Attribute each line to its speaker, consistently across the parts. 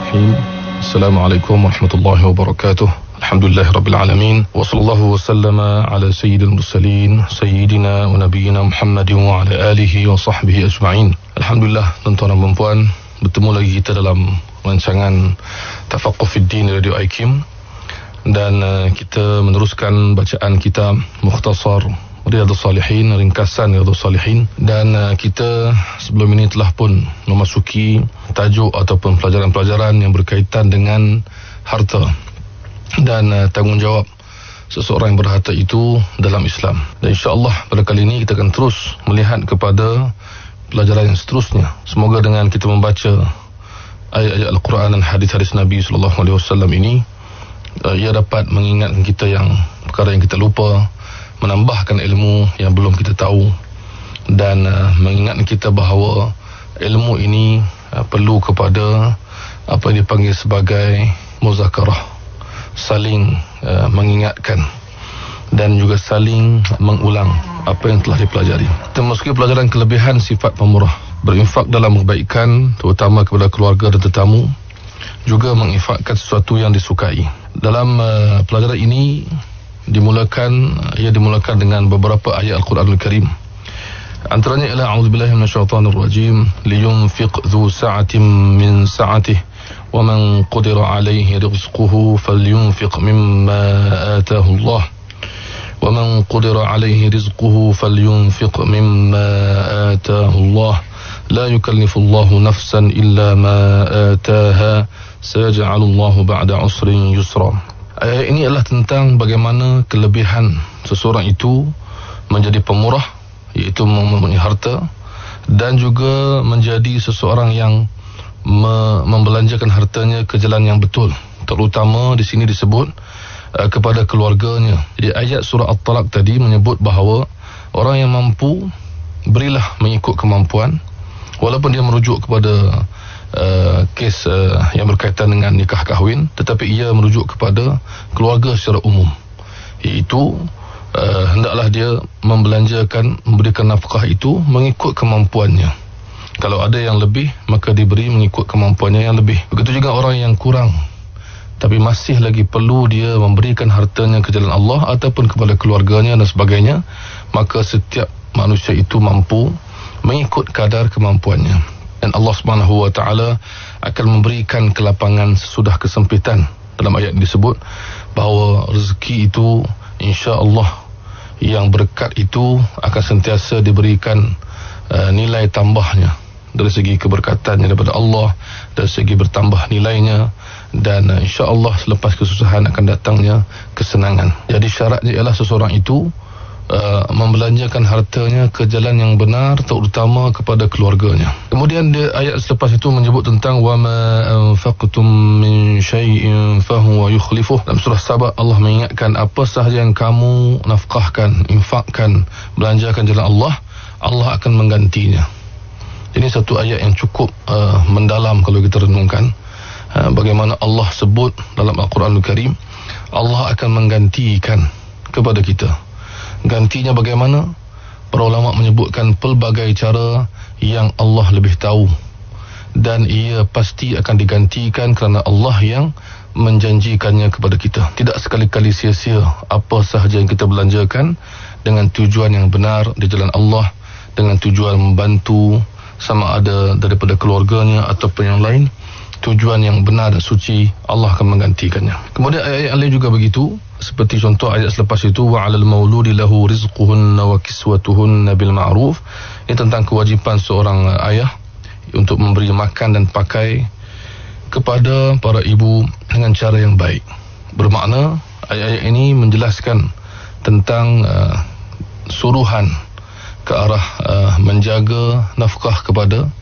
Speaker 1: Bismillahirrahmanirrahim. Assalamualaikum warahmatullahi wabarakatuh. Alhamdulillahirabbil alamin. Wa sallallahu wasallama ala sayyidil mursalin sayyidina wa nabiyyina Muhammadin wa ala alihi wa sahbihi ajma'in. Alhamdulillah, tuan-tuan dan puan, bertemu lagi kita dalam rancangan Tafaqquh Fid Din Radio IKIM, dan kita meneruskan bacaan kitab Mukhtasar Riyadhus Salihin, ringkasan Riyadhus Salihin, dan kita sebelum ini telah pun memasuki tajuk ataupun pelajaran-pelajaran yang berkaitan dengan harta dan tanggungjawab seseorang yang berharta itu dalam Islam. Dan insya-Allah pada kali ini kita akan terus melihat kepada pelajaran yang seterusnya. Semoga dengan kita membaca ayat-ayat Al-Quran dan hadis-hadis Nabi SAW ini, ia dapat mengingatkan kita yang perkara yang kita lupa, menambahkan ilmu yang belum kita tahu, dan mengingatkan kita bahawa ilmu ini perlu kepada apa yang dipanggil sebagai muzakarah, saling mengingatkan dan juga saling mengulang apa yang telah dipelajari. Termasuk pelajaran kelebihan sifat pemurah, berinfak dalam kebaikan terutama kepada keluarga dan tetamu, juga menginfakkan sesuatu yang disukai. Dalam pelajaran ini ia dimulakan dengan beberapa ayat Al-Quranul Karim. Antaranya ialah a'udzubillahi minasyaitonirrajim, liyunfiq dzu sa'atin min sa'atihi wa man qudira 'alaihi rizquhu falyunfiq mimma ataahu Allah wa man qudira 'alaihi rizquhu falyunfiq mimma ataahu Allah la yukallifu Allahu nafsan illa ma ataaha sayaj'alu Allahu ba'da 'usrin yusra. Ayat ini adalah tentang bagaimana kelebihan seseorang itu menjadi pemurah, iaitu mempunyai harta, dan juga menjadi seseorang yang membelanjakan hartanya ke jalan yang betul. Terutama di sini disebut kepada keluarganya. Jadi ayat surah At-Talaq tadi menyebut bahawa orang yang mampu, berilah mengikut kemampuan, walaupun dia merujuk kepada kes yang berkaitan dengan nikah kahwin, tetapi ia merujuk kepada keluarga secara umum, iaitu hendaklah dia membelanjakan, memberikan nafkah itu mengikut kemampuannya. Kalau ada yang lebih, maka diberi mengikut kemampuannya yang lebih. Begitu juga orang yang kurang tapi masih lagi perlu dia memberikan hartanya ke jalan Allah ataupun kepada keluarganya dan sebagainya, maka setiap manusia itu mampu mengikut kadar kemampuannya. Dan Allah Subhanahu wa taala akan memberikan kelapangan sesudah kesempitan. Dalam ayat disebut bahawa rezeki itu insya-Allah yang berkat itu akan sentiasa diberikan nilai tambahnya dari segi keberkatannya daripada Allah, dari segi bertambah nilainya, dan insya-Allah selepas kesusahan akan datangnya kesenangan. Jadi syaratnya ialah seseorang itu membelanjakan hartanya ke jalan yang benar, terutama kepada keluarganya. Kemudian ayat selepas itu menyebut tentang wa ma anfaqtum min syai'in fahuwa yukhlifuh. Dalam surah Sabah Allah mengingatkan apa sahaja yang kamu nafkahkan, infakkan, belanjakan jalan Allah, Allah akan menggantinya. Ini satu ayat yang cukup mendalam kalau kita renungkan bagaimana Allah sebut dalam Al-Quranul Karim Allah akan menggantikan kepada kita. Gantinya bagaimana? Para ulama menyebutkan pelbagai cara yang Allah lebih tahu, dan ia pasti akan digantikan kerana Allah yang menjanjikannya kepada kita. Tidak sekali-kali sia-sia apa sahaja yang kita belanjakan dengan tujuan yang benar di jalan Allah, dengan tujuan membantu sama ada daripada keluarganya ataupun yang lain, tujuan yang benar dan suci, Allah akan menggantikannya. Kemudian ayat-ayat lain juga begitu, seperti contoh ayat selepas itu wa 'alal mauludi lahu rizquhunna wa kiswatuhunna bil ma'ruf. Ini tentang kewajipan seorang ayah untuk memberi makan dan pakai kepada para ibu dengan cara yang baik. Bermakna ayat-ayat ini menjelaskan tentang suruhan ke arah menjaga nafkah kepada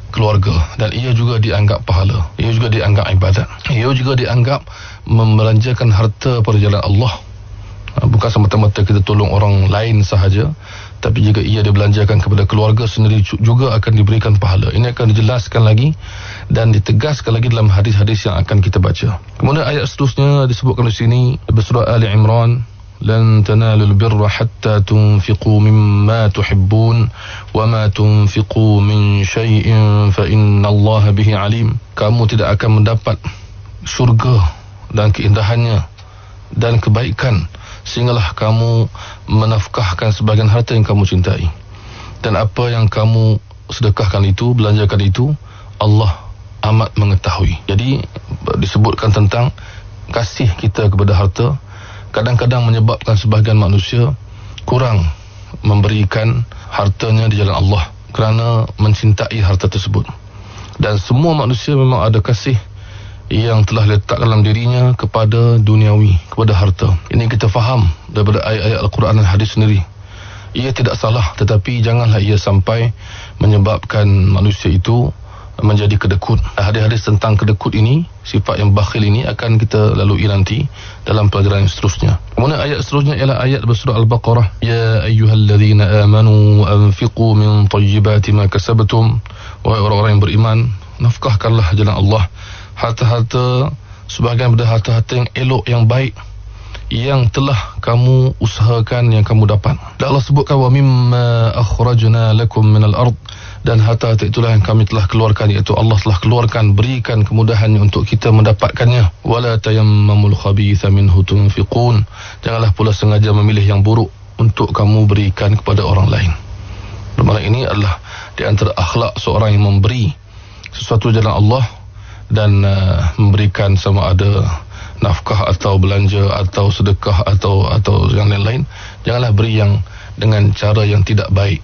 Speaker 1: keluarga, dan ia juga dianggap pahala, ia juga dianggap ibadat, ia juga dianggap membelanjakan harta pada jalan Allah. Bukan semata-mata kita tolong orang lain sahaja, tapi jika ia dibelanjakan kepada keluarga sendiri juga akan diberikan pahala. Ini akan dijelaskan lagi dan ditegaskan lagi dalam hadis-hadis yang akan kita baca. Kemudian ayat seterusnya disebutkan di sini, surah Ali Imran lan tanalul birra hatta tunfiqu mimma tuhibbun wa ma tunfiqu min syai'in fa innallaha bihi alim. Kamu tidak akan mendapat syurga dan keindahannya dan kebaikan sehinggalah kamu menafkahkan sebahagian harta yang kamu cintai, dan apa yang kamu sedekahkan itu, belanjakan itu, Allah amat mengetahui. Jadi disebutkan tentang kasih kita kepada harta kadang-kadang menyebabkan sebahagian manusia kurang memberikan hartanya di jalan Allah kerana mencintai harta tersebut. Dan semua manusia memang ada kasih yang telah letak dalam dirinya kepada duniawi, kepada harta. Ini kita faham daripada ayat-ayat Al-Quran dan hadis sendiri. Ia tidak salah, tetapi janganlah ia sampai menyebabkan manusia itu menjadi kedekut. Hadis-hadis tentang kedekut ini, sifat yang bakhil ini akan kita lalui nanti dalam pelajaran yang seterusnya. Kemudian ayat seterusnya ialah ayat bersurah Al-Baqarah. Ya ayyuhalladzina amanu anfiqu min tayyibati ma kasabtum. Wahai orang-orang yang beriman, nafkahkanlah jalan Allah harta-harta, sebahagian daripada harta-harta yang elok, yang baik, yang telah kamu usahakan, yang kamu dapat. Dan Allah sebutkan wa mimma akhrajna lakum minal ard, dan harta-harta itulah yang kami telah keluarkan, iaitu Allah telah keluarkan, berikan kemudahannya untuk kita mendapatkannya. Wala tayammamul khabitha minhu tunfiqun, janganlah pula sengaja memilih yang buruk untuk kamu berikan kepada orang lain. Bermakna ini adalah di antara akhlak seorang yang memberi sesuatu jalan Allah dan memberikan sama ada nafkah atau belanja atau sedekah atau yang lain-lain. Janganlah beri yang dengan cara yang tidak baik,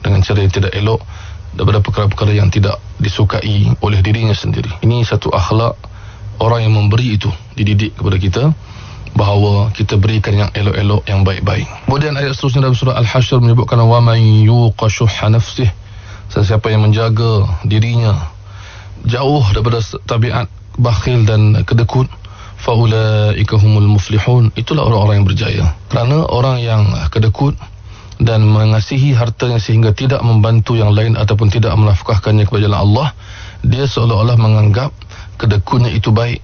Speaker 1: dengan cara yang tidak elok, daripada perkara-perkara yang tidak disukai oleh dirinya sendiri. Ini satu akhlak orang yang memberi itu, dididik kepada kita bahawa kita berikan yang elok-elok, yang baik-baik. Kemudian ayat seterusnya dalam surah Al-Hashr menyebutkan wa man yuqa syuhha nafsihi, sesiapa yang menjaga dirinya jauh daripada tabiat bakhil dan kedekut, faulaika humul muflihun, itulah orang-orang yang berjaya. Kerana orang yang kedekut dan mengasihi hartanya sehingga tidak membantu yang lain ataupun tidak menafkahkannya kepada jalan Allah, dia seolah-olah menganggap kedekutnya itu baik,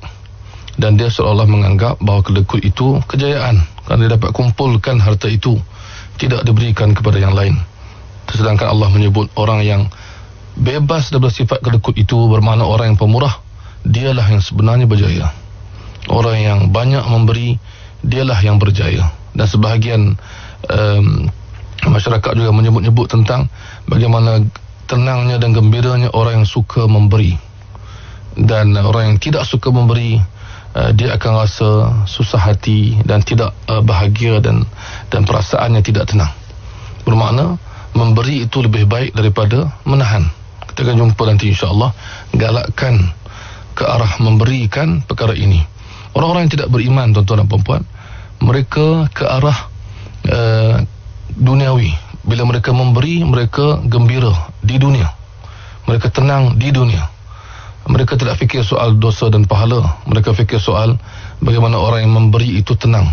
Speaker 1: dan dia seolah-olah menganggap bahawa kedekut itu kejayaan kerana dia dapat kumpulkan harta itu, tidak diberikan kepada yang lain. Sedangkan Allah menyebut orang yang bebas daripada sifat kedekut itu bermakna orang yang pemurah, dialah yang sebenarnya berjaya. Orang yang banyak memberi, dialah yang berjaya. Dan sebahagian masyarakat juga menyebut-nyebut tentang bagaimana tenangnya dan gembiranya orang yang suka memberi. Dan orang yang tidak suka memberi, dia akan rasa susah hati dan tidak bahagia, dan perasaannya tidak tenang. Bermakna memberi itu lebih baik daripada menahan. Kita akan jumpa nanti insya-Allah galakkan ke arah memberikan perkara ini. Orang-orang yang tidak beriman, tuan-tuan dan puan-puan, mereka ke arah duniawi. Bila mereka memberi, mereka gembira di dunia, mereka tenang di dunia. Mereka tidak fikir soal dosa dan pahala, mereka fikir soal bagaimana orang yang memberi itu tenang,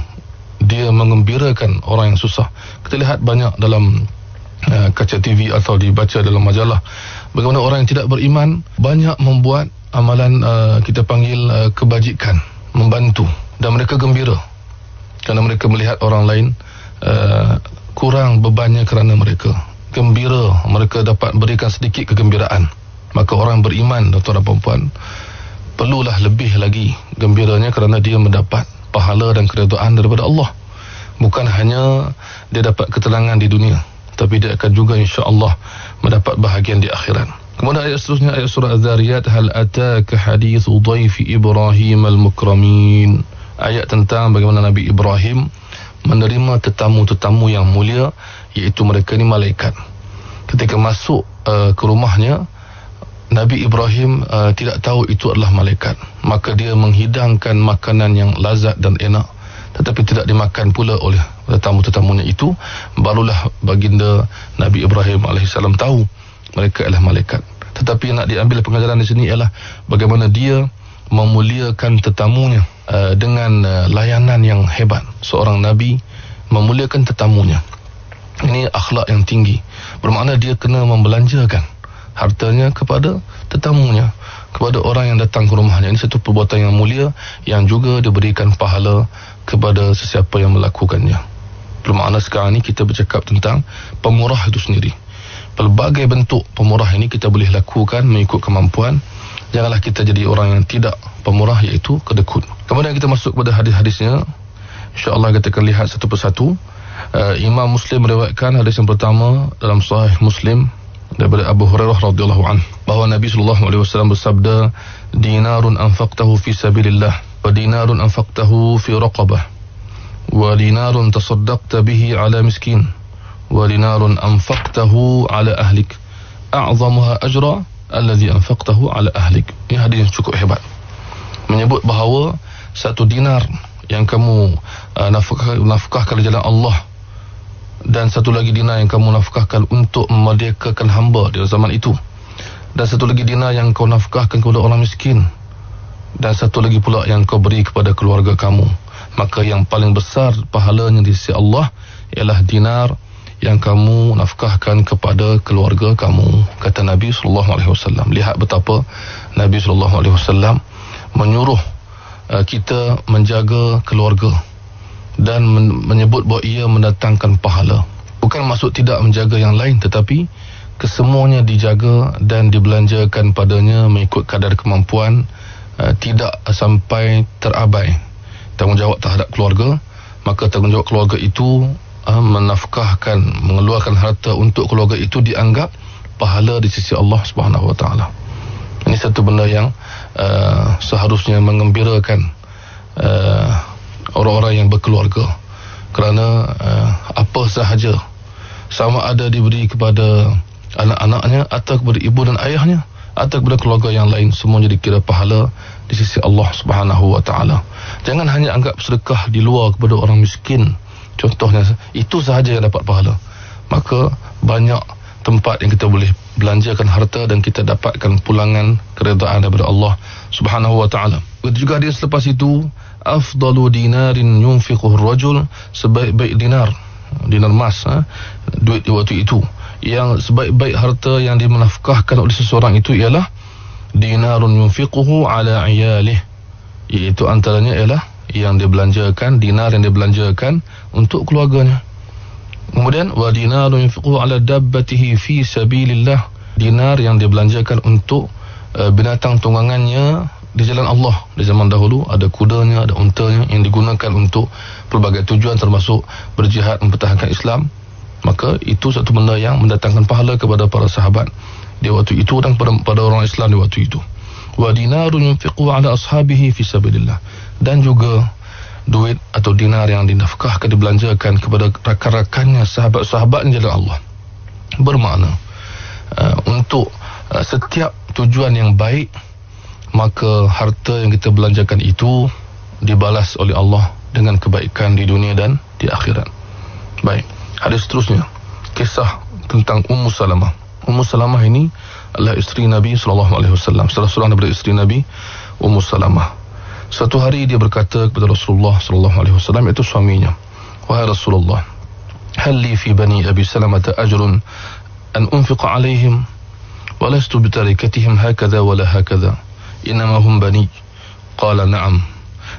Speaker 1: dia mengembirakan orang yang susah. Kita lihat banyak dalam kaca TV atau dibaca dalam majalah bagaimana orang yang tidak beriman banyak membuat amalan kita panggil kebajikan, membantu, dan mereka gembira kerana mereka melihat orang lain kurang bebannya kerana mereka gembira, mereka dapat berikan sedikit kegembiraan. Maka orang beriman, tuan-tuan dan puan-puan, perlulah lebih lagi gembiranya kerana dia mendapat pahala dan keredaan daripada Allah. Bukan hanya dia dapat ketenangan di dunia, tapi dia akan juga insya-Allah mendapat bahagian di akhirat. Kemudian ayat seterusnya, ayat surah Az-Zariyat, hal ataka hadithu dhaifi Ibrahim al-mukramin. Ayat tentang bagaimana Nabi Ibrahim menerima tetamu-tetamu yang mulia, iaitu mereka ni malaikat. Ketika masuk ke rumahnya, Nabi Ibrahim tidak tahu itu adalah malaikat. Maka dia menghidangkan makanan yang lazat dan enak, tetapi tidak dimakan pula oleh tetamu-tetamunya itu. Barulah baginda Nabi Ibrahim AS tahu mereka adalah malaikat. Tetapi nak diambil pengajaran di sini ialah bagaimana dia memuliakan tetamunya dengan layanan yang hebat. Seorang Nabi memuliakan tetamunya. Ini akhlak yang tinggi. Bermakna dia kena membelanjakan hartanya kepada tetamunya. kepada orang yang datang ke rumahnya. Ini satu perbuatan yang mulia yang juga diberikan pahala kepada sesiapa yang melakukannya. Bermakna sekarang ni kita bercakap tentang pemurah itu sendiri. Pelbagai bentuk pemurah ini kita boleh lakukan mengikut kemampuan. Janganlah kita jadi orang yang tidak pemurah, iaitu kedekut. Kemudian kita masuk kepada hadis-hadisnya. InsyaAllah kita akan lihat satu persatu. Imam Muslim meriwayatkan hadis yang pertama dalam Sahih Muslim daripada Abu Hurairah radhiyallahu anhu bahawa Nabi sallallahu alaihi wasallam bersabda, dinarun anfaqtahu fi sabilillah wa dinarun anfaqtahu fi raqabah wa dinarun tasaddaqta bihi ala miskin wa dinarun anfaqtahu ala ahlik a'zamuha ajra alladhi anfaqtahu ala ahlik. Ini hadis yang cukup hebat, menyebut bahawa satu dinar yang kamu nafkahkan di jalan Allah, dan satu lagi dinar yang kamu nafkahkan untuk memerdekakan hamba di zaman itu, dan satu lagi dinar yang kau nafkahkan kepada orang miskin, dan satu lagi pula yang kau beri kepada keluarga kamu, maka yang paling besar pahalanya di sisi Allah ialah dinar yang kamu nafkahkan kepada keluarga kamu, kata Nabi SAW. Lihat betapa Nabi SAW menyuruh kita menjaga keluarga dan menyebut bahawa ia mendatangkan pahala. Bukan maksud tidak menjaga yang lain, tetapi kesemuanya dijaga dan dibelanjakan padanya mengikut kadar kemampuan, tidak sampai terabai tanggungjawab terhadap keluarga. Maka tanggungjawab keluarga itu menafkahkan, mengeluarkan harta untuk keluarga itu dianggap pahala di sisi Allah Subhanahu Wa Taala. Ini satu benda yang seharusnya mengembirakan orang-orang yang berkeluarga, kerana apa sahaja, sama ada diberi kepada anak-anaknya atau kepada ibu dan ayahnya atau kepada keluarga yang lain, semuanya dikira pahala di sisi Allah Subhanahu Wa Taala. Jangan hanya anggap sedekah di luar kepada orang miskin, contohnya, itu sahaja yang dapat pahala. Maka banyak tempat yang kita boleh belanjakan harta dan kita dapatkan pulangan keredaan daripada Allah Subhanahu Wa Taala. Juga dia selepas itu, afdalu dinarin yunfiquhu ar-rajul, sebaik-baik dinar emas, duit di waktu itu, yang sebaik-baik harta yang dimenafkahkan oleh seseorang itu ialah dinarun yunfiquhu ala iyalih, iaitu antaranya ialah yang dibelanjakan, dinar yang dibelanjakan untuk keluarganya. Kemudian wa dinarun yunfiquhu ala dabbatihi fi sabilillah, dinar yang dibelanjakan untuk binatang tunggangannya di jalan Allah. Di zaman dahulu ada kudanya, ada untanya yang digunakan untuk pelbagai tujuan, termasuk berjihad mempertahankan Islam. Maka itu satu benda yang mendatangkan pahala kepada para sahabat di waktu itu dan pada orang Islam di waktu itu. Wa dinarun yunfiquhu ala ashabihi fi sabilillah, dan juga duit atau dinar yang dinafkahkan, dibelanjakan kepada rakan-rakannya, sahabat-sahabatnya jalan Allah. Bermakna untuk setiap tujuan yang baik, maka harta yang kita belanjakan itu dibalas oleh Allah dengan kebaikan di dunia dan di akhirat. Baik, hadis seterusnya, kisah tentang Ummu Salamah. Ummu Salamah ini adalah isteri Nabi SAW, salah seorang daripada isteri Nabi, Ummu Salamah. Suatu hari dia berkata kepada Rasulullah SAW, iaitu suaminya, wahai Rasulullah, hal li fi bani Abi Salamah ajrun an unfiqa alaihim walastu bitarikatihim hakadha wala hakadha innama hum bani. Qala na'am.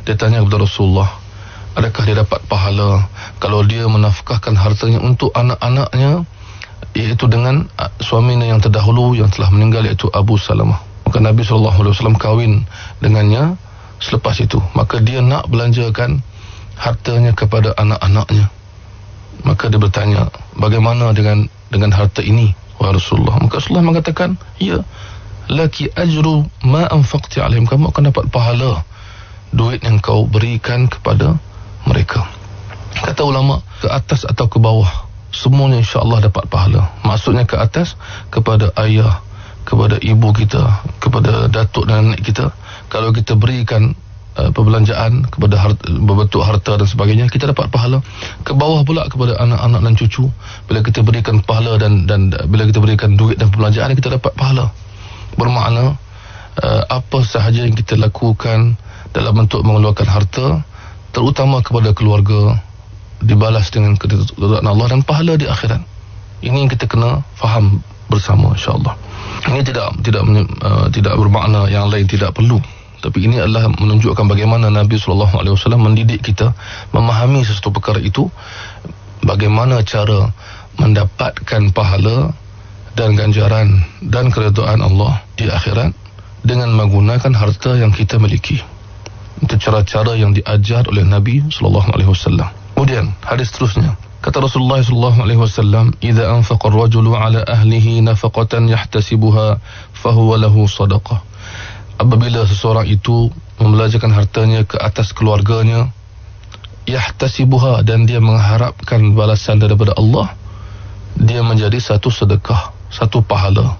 Speaker 1: Dia tanya kepada Rasulullah, adakah dia dapat pahala kalau dia menafkahkan hartanya untuk anak-anaknya, iaitu dengan suaminya yang terdahulu yang telah meninggal, iaitu Abu Salamah. Maka Nabi SAW kahwin dengannya selepas itu. Maka dia nak belanjakan hartanya kepada anak-anaknya. Maka dia bertanya, bagaimana dengan harta ini, wahai Rasulullah? Maka Rasulullah mengatakan, ya, laki ajru ma anfaqti alaihim, kamu akan dapat pahala duit yang kau berikan kepada mereka. Kata ulama, ke atas atau ke bawah, semuanya insya-Allah dapat pahala. Maksudnya ke atas kepada ayah, kepada ibu kita, kepada datuk dan nenek kita. Kalau kita berikan perbelanjaan kepada berbentuk harta dan sebagainya, kita dapat pahala. Ke bawah pula kepada anak-anak dan cucu, bila kita berikan pahala dan bila kita berikan duit dan perbelanjaan, kita dapat pahala. Bermakna apa sahaja yang kita lakukan dalam bentuk mengeluarkan harta, terutama kepada keluarga, dibalas dengan keridaan Allah dan pahala di akhirat. Ini yang kita kena faham bersama, insya-Allah. Ini tidak bermakna yang lain tidak perlu, tapi ini adalah menunjukkan bagaimana Nabi SAW mendidik kita memahami sesuatu perkara itu, bagaimana cara mendapatkan pahala dan ganjaran dan keredaan Allah di akhirat dengan menggunakan harta yang kita miliki. Itu cara-cara yang diajar oleh Nabi SAW. Kemudian hadis seterusnya, kata Rasulullah SAW, "Idza anfaqa ar-rajulu 'ala ahlihi nafaqatan yahtasibuha, fahuwa lahu sadaqah." Apabila seseorang itu membelanjakan hartanya ke atas keluarganya, yahtasibuha, dan dia mengharapkan balasan daripada Allah, dia menjadi satu sedekah, satu pahala.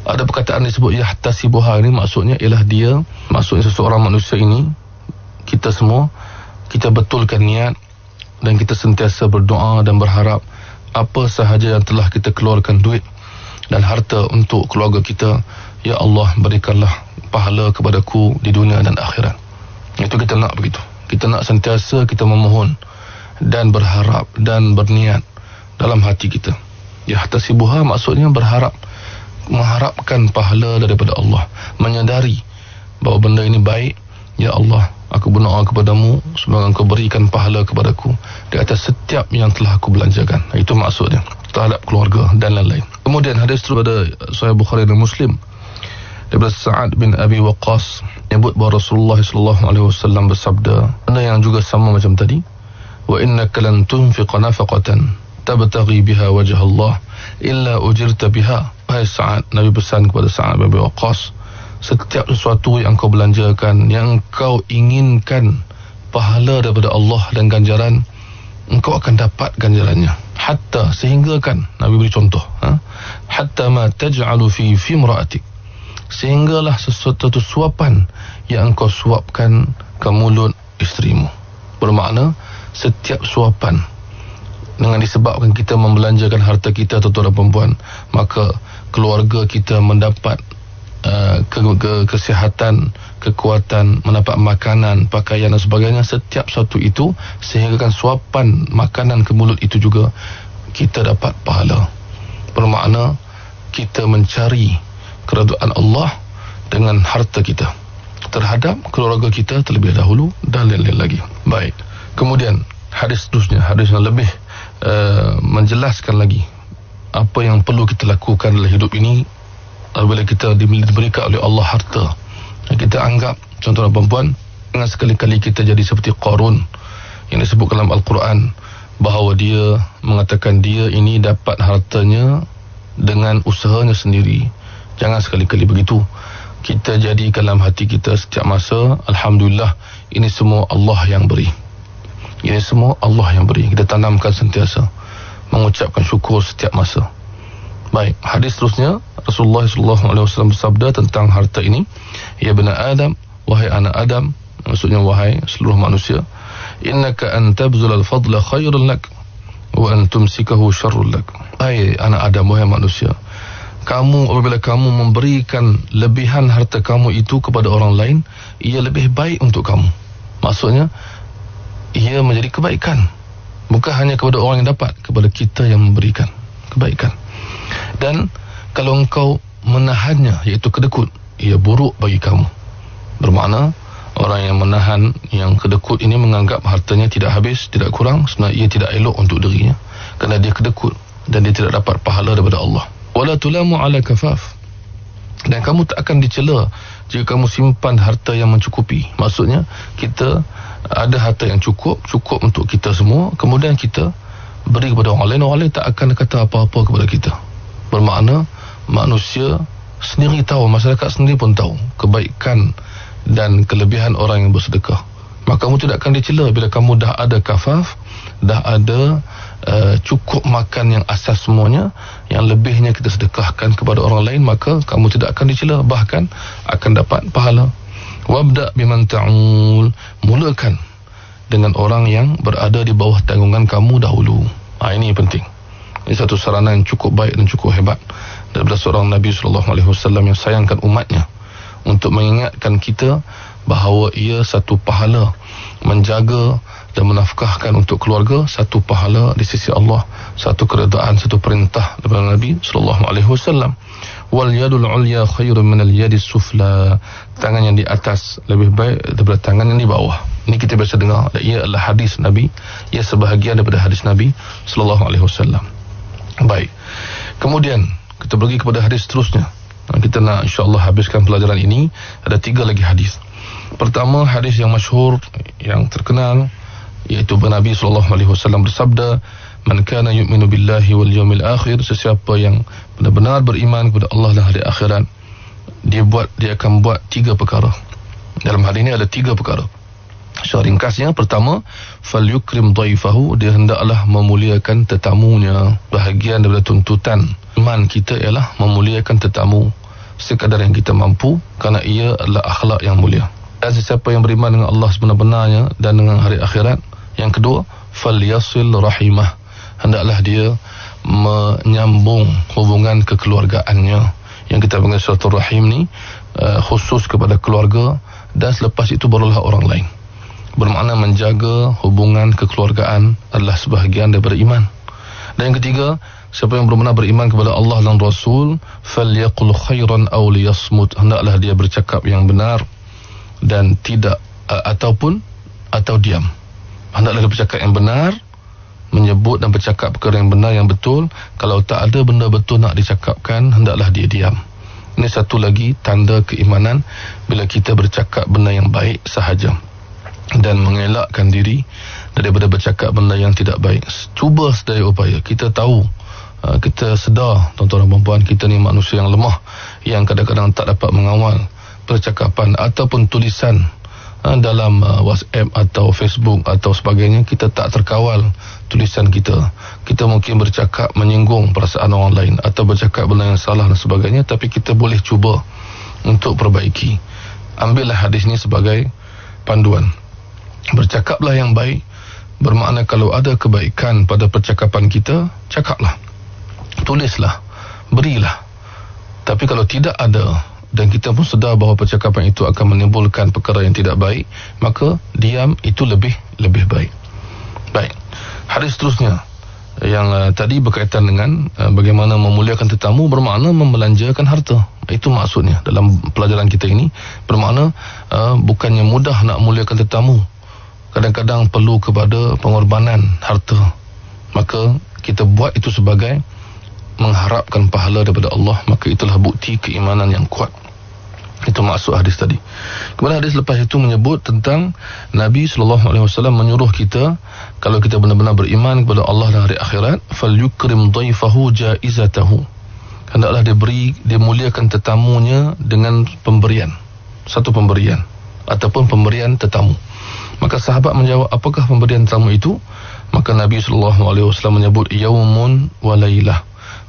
Speaker 1: Ada perkataan disebut yahtasibuha, ini maksudnya ialah maksudnya seseorang manusia ini, kita semua, kita betulkan niat dan kita sentiasa berdoa dan berharap apa sahaja yang telah kita keluarkan duit dan harta untuk keluarga kita, ya Allah, berikanlah pahala kepadaku di dunia dan akhirat. Itu kita nak begitu. Kita nak sentiasa kita memohon dan berharap dan berniat dalam hati kita. Yahtasibuha maksudnya berharap, mengharapkan pahala daripada Allah, menyadari bahawa benda ini baik. Ya Allah, aku berdoa kepadamu semoga engkau berikan pahala kepadaku di atas setiap yang telah aku belanjakan. Itu maksudnya terhadap keluarga dan lain-lain. Kemudian hadis daripada Sahih Bukhari dan Muslim daripada Sa'ad bin Abi Waqqas menyebut bahawa Rasulullah SAW bersabda, benda yang juga sama macam tadi, wa innaka lan tunfiqa nafaqatan tabtaghi biha wajh Allah illa ujirta biha. Hai Sa'ad, Nabi pesan kepada Sa'ad bin Abi Waqqas, setiap sesuatu yang kau belanjakan, yang kau inginkan pahala daripada Allah dan ganjaran, engkau akan dapat ganjarannya. Hatta, sehingga kan, Nabi beri contoh, hatta ma taj'alu fi imra'atik, sehinggalah sesuatu suapan yang engkau suapkan ke mulut isterimu. Bermakna setiap suapan, dengan disebabkan kita membelanjakan harta kita, tuan-tuan dan perempuan, maka keluarga kita mendapat kesihatan, kekuatan, mendapat makanan, pakaian dan sebagainya. Setiap satu itu, sehinggakan suapan makanan ke mulut itu juga kita dapat pahala. Bermakna kita mencari keredaan Allah dengan harta kita terhadap keluarga kita terlebih dahulu dan lain-lain lagi. Baik. Kemudian hadis seterusnya, hadis yang lebih menjelaskan lagi apa yang perlu kita lakukan dalam hidup ini apabila kita diberikan oleh Allah harta. Kita anggap, contohnya perempuan, jangan sekali-kali kita jadi seperti Qarun yang disebut dalam Al-Quran, bahawa dia mengatakan dia ini dapat hartanya dengan usahanya sendiri. Jangan sekali-kali begitu. Kita jadi dalam hati kita setiap masa, Alhamdulillah, ini semua Allah yang beri. Ini semua Allah yang beri. Kita tanamkan sentiasa mengucapkan syukur setiap masa. Baik, hadis seterusnya, Rasulullah SAW bersabda tentang harta ini, ya bani Adam, wahai anak Adam, maksudnya wahai seluruh manusia, innaka an tabzul al-fadla khairul lak wa an tumsikahu syarrul lak. Hai anak Adam, wahai manusia, kamu apabila kamu memberikan lebihan harta kamu itu kepada orang lain, ia lebih baik untuk kamu. Maksudnya ia menjadi kebaikan, bukan hanya kepada orang yang dapat, kepada kita yang memberikan kebaikan. Dan kalau engkau menahannya, iaitu kedekut, ia buruk bagi kamu. Bermakna orang yang menahan, yang kedekut ini menganggap hartanya tidak habis, tidak kurang, sebenarnya ia tidak elok untuk dirinya kerana dia kedekut dan dia tidak dapat pahala daripada Allah. Wala tulamu ala kafaf, dan kamu tak akan dicela jika kamu simpan harta yang mencukupi. Maksudnya kita ada harta yang cukup untuk kita semua, kemudian kita beri kepada orang lain tak akan kata apa-apa kepada kita. Bermakna manusia sendiri tahu, masyarakat sendiri pun tahu kebaikan dan kelebihan orang yang bersedekah. Maka kamu tidak akan dicela bila kamu dah ada kafaf, dah ada cukup makan yang asas semuanya, yang lebihnya kita sedekahkan kepada orang lain, maka kamu tidak akan dicela, bahkan akan dapat pahala. Wabda biman ta'ul, mulakan dengan orang yang berada di bawah tanggungan kamu dahulu. Ini penting. Ini satu sarana yang cukup baik dan cukup hebat daripada seorang Nabi SAW yang sayangkan umatnya, untuk mengingatkan kita bahawa ia satu pahala menjaga dan menafkahkan untuk keluarga, satu pahala di sisi Allah, satu keredaan, satu perintah daripada Nabi SAW. Wal yadul ulya khairun minal yadis sufla. Tangan yang di atas lebih baik daripada tangan yang di bawah. Ini kita biasa dengar. Ia adalah hadis Nabi. Ia sebahagian daripada hadis Nabi sallallahu alaihi wasallam. Baik. Kemudian kita pergi kepada hadis seterusnya. Kita nak insya-Allah habiskan pelajaran ini. Ada 3 lagi hadis. Pertama, hadis yang masyhur, yang terkenal, iaitu Nabi sallallahu alaihi wasallam bersabda, "Man kana yu'minu billahi wal yawmil akhir," sesiapa yang benar-benar beriman kepada Allah dan hari akhirat, dia akan buat 3 perkara. Dalam hal ini ada 3 perkara. Secara ringkasnya, pertama, falyukrim dhaifahu, dia hendaklah memuliakan tetamunya. Bahagian daripada tuntutan iman kita ialah memuliakan tetamu sekadar yang kita mampu, kerana ia adalah akhlak yang mulia. Dan sesiapa yang beriman dengan Allah sebenar-benarnya dan dengan hari akhirat, yang kedua, falyasil rahimah, hendaklah dia menyambung hubungan kekeluargaannya. Yang kita panggil silaturahim ni khusus kepada keluarga, dan selepas itu barulah orang lain. Bermakna menjaga hubungan kekeluargaan adalah sebahagian daripada iman. Dan yang ketiga, siapa yang benar-benar beriman kepada Allah dan Rasul, falyaqul khairan aw liyasmut, hendaklah dia bercakap yang benar dan tidak atau diam. Hendaklah dia bercakap yang benar, menyebut dan bercakap perkara yang benar, yang betul. Kalau tak ada benda betul nak dicakapkan, hendaklah dia diam. Ini satu lagi tanda keimanan, bila kita bercakap benda yang baik sahaja dan mengelakkan diri daripada bercakap benda yang tidak baik. Cuba sedaya upaya. Kita tahu, kita sedar, tuan-tuan dan puan-puan, kita ni manusia yang lemah, yang kadang-kadang tak dapat mengawal percakapan ataupun tulisan dalam WhatsApp atau Facebook atau sebagainya. Kita tak terkawal tulisan kita. Kita mungkin bercakap menyinggung perasaan orang lain atau bercakap benda yang salah dan sebagainya, tapi kita boleh cuba untuk perbaiki. Ambillah hadis ini sebagai panduan. Bercakaplah yang baik, bermakna kalau ada kebaikan pada percakapan kita, cakaplah, tulislah, berilah. Tapi kalau tidak ada, dan kita pun sedar bahawa percakapan itu akan menimbulkan perkara yang tidak baik, maka diam itu lebih baik. Baik. Hadis seterusnya yang tadi berkaitan dengan bagaimana memuliakan tetamu, bermakna membelanjakan harta. Itu maksudnya dalam pelajaran kita ini. Bermakna bukannya mudah nak muliakan tetamu, kadang-kadang perlu kepada pengorbanan harta. Maka kita buat itu sebagai mengharapkan pahala daripada Allah, maka itulah bukti keimanan yang kuat. Itu maksud hadis tadi. Kemudian hadis lepas itu menyebut tentang Nabi SAW menyuruh kita, kalau kita benar-benar beriman kepada Allah dan hari akhirat, falyukrim dhaifahu jaizatahu, hendaklah dia muliakan tetamunya dengan pemberian, satu pemberian ataupun pemberian tetamu. Maka sahabat menjawab, apakah pemberian tetamu itu? Maka Nabi SAW menyebut yaumun wa lailah,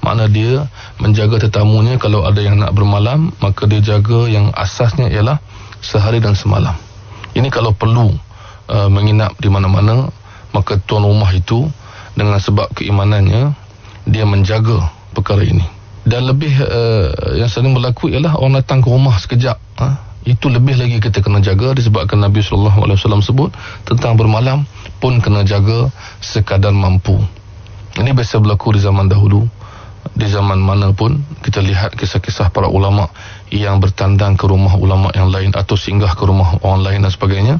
Speaker 1: makna dia menjaga tetamunya. Kalau ada yang nak bermalam, maka dia jaga yang asasnya ialah sehari dan semalam. Ini kalau perlu menginap di mana-mana, maka tuan rumah itu dengan sebab keimanannya, dia menjaga perkara ini. Dan lebih yang sering berlaku ialah orang datang ke rumah sekejap, itu lebih lagi kita kena jaga, disebabkan Nabi SAW sebut tentang bermalam pun kena jaga sekadar mampu. Ini biasa berlaku di zaman dahulu. Di zaman mana pun kita lihat kisah-kisah para ulama yang bertandang ke rumah ulama yang lain atau singgah ke rumah orang lain dan sebagainya,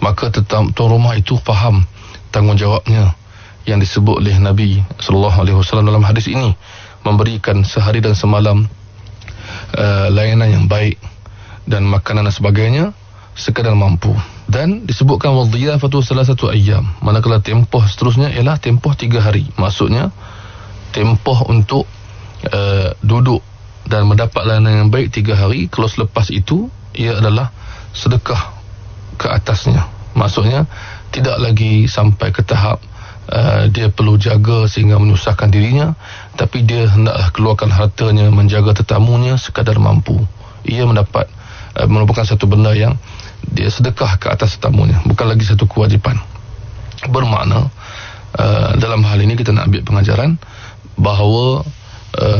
Speaker 1: maka tuan rumah itu faham tanggungjawabnya yang disebut oleh Nabi SAW dalam hadis ini, memberikan sehari dan semalam layanan yang baik dan makanan dan sebagainya sekadar mampu. Dan disebutkan wadhiyafatu salasatu ayyam, manakala tempoh seterusnya ialah tempoh 3 hari. Maksudnya tempoh untuk duduk dan mendapat layanan yang baik 3 hari. Kalau selepas itu, ia adalah sedekah ke atasnya. Maksudnya tidak lagi sampai ke tahap dia perlu jaga sehingga menyusahkan dirinya, tapi dia hendaklah keluarkan hartanya, menjaga tetamunya sekadar mampu. Ia mendapat merupakan satu benda yang dia sedekah ke atas tetamunya, bukan lagi satu kewajipan. Bermakna dalam hal ini kita nak ambil pengajaran bahawa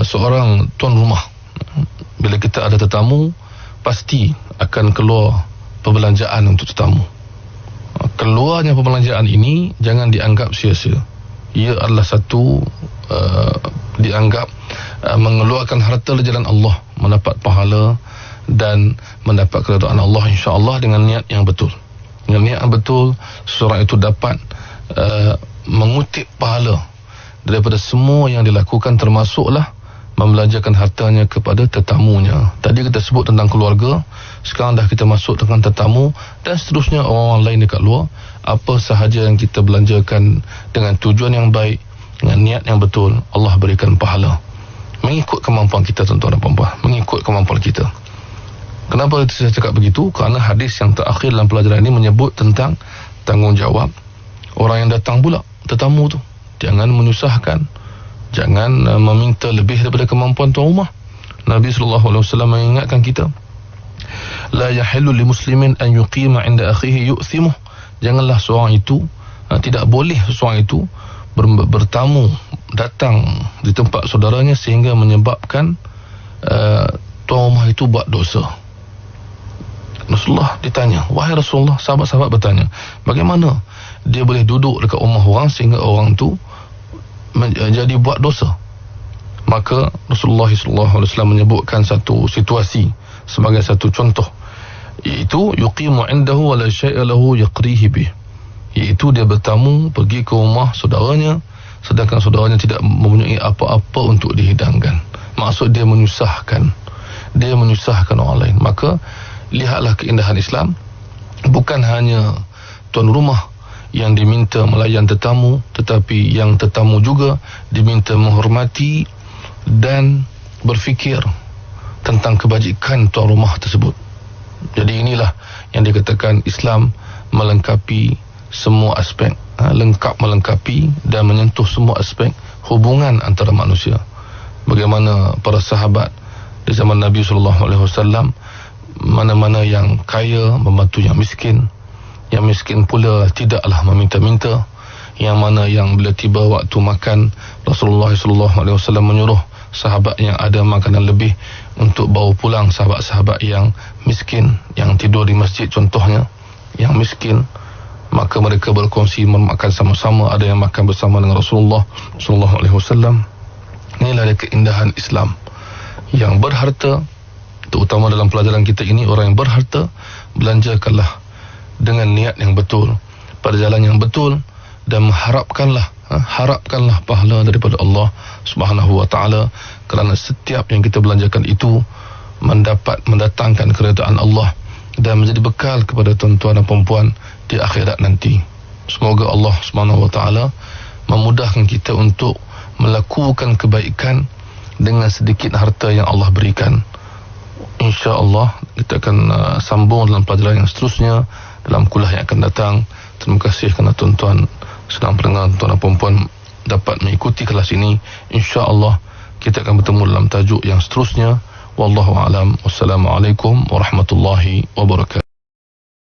Speaker 1: seorang tuan rumah, bila kita ada tetamu, pasti akan keluar perbelanjaan untuk tetamu. Keluarnya perbelanjaan ini jangan dianggap sia-sia. Ia adalah satu dianggap mengeluarkan harta di jalan Allah, mendapat pahala dan mendapat keridaan Allah insya-Allah dengan niat yang betul. Dengan niat yang betul, seseorang itu dapat mengutip pahala daripada semua yang dilakukan, termasuklah membelanjakan hartanya kepada tetamunya. Tadi kita sebut tentang keluarga, sekarang dah kita masuk dengan tetamu dan seterusnya orang-orang lain dekat luar. Apa sahaja yang kita belanjakan dengan tujuan yang baik, dengan niat yang betul, Allah berikan pahala mengikut kemampuan kita, tuan-tuan dan puan-puan, mengikut kemampuan kita. Kenapa saya cakap begitu? Kerana hadis yang terakhir dalam pelajaran ini menyebut tentang tanggungjawab orang yang datang pula, tetamu tu. Jangan menyusahkan, jangan meminta lebih daripada kemampuan tuan rumah. Nabi SAW mengingatkan kita, la yahillu li muslimin an yuqima inda akhihi yu'thimuh. Janganlah seorang itu, tidak boleh seorang itu bertamu, datang di tempat saudaranya sehingga menyebabkan tuan rumah itu buat dosa. Rasulullah ditanya, wahai Rasulullah, sahabat-sahabat bertanya, bagaimana dia boleh duduk dekat rumah orang sehingga orang tu jadi buat dosa? Maka Rasulullah SAW menyebutkan satu situasi sebagai satu contoh, iaitu yuqimu indahu wa la syai'a lahu yaqrihi bih, iaitu dia bertamu pergi ke rumah saudaranya sedangkan saudaranya tidak mempunyai apa-apa untuk dihidangkan. Maksud dia menyusahkan orang lain. Maka lihatlah keindahan Islam, bukan hanya tuan rumah yang diminta melayan tetamu, tetapi yang tetamu juga diminta menghormati dan berfikir tentang kebajikan tuan rumah tersebut. Jadi inilah yang dikatakan Islam melengkapi semua aspek, lengkap melengkapi dan menyentuh semua aspek hubungan antara manusia. Bagaimana para sahabat di zaman Nabi SAW, mana-mana yang kaya membantu yang miskin pula tidaklah meminta-minta, yang mana yang bila tiba waktu makan, Rasulullah SAW menyuruh sahabat yang ada makanan lebih untuk bawa pulang sahabat-sahabat yang miskin, yang tidur di masjid contohnya, yang miskin, maka mereka berkongsi memakan sama-sama, ada yang makan bersama dengan Rasulullah SAW. Inilah keindahan Islam. Yang berharta, terutama dalam pelajaran kita ini, orang yang berharta, belanjakanlah dengan niat yang betul, pada jalan yang betul, dan harapkanlah pahala daripada Allah Subhanahu wa taala, kerana setiap yang kita belanjakan itu mendatangkan keridaan Allah dan menjadi bekal kepada tuan-tuan dan puan-puan di akhirat nanti. Semoga Allah Subhanahu wa taala memudahkan kita untuk melakukan kebaikan dengan sedikit harta yang Allah berikan. InsyaAllah kita akan sambung dalam pelajaran yang seterusnya dalam kuliah yang akan datang. Terima kasih kerana tuan-tuan sedang pendengar, tuan dan puan-puan dapat mengikuti kelas ini. InsyaAllah kita akan bertemu dalam tajuk yang seterusnya. Wallahu a'lam. Wassalamualaikum warahmatullahi wabarakatuh.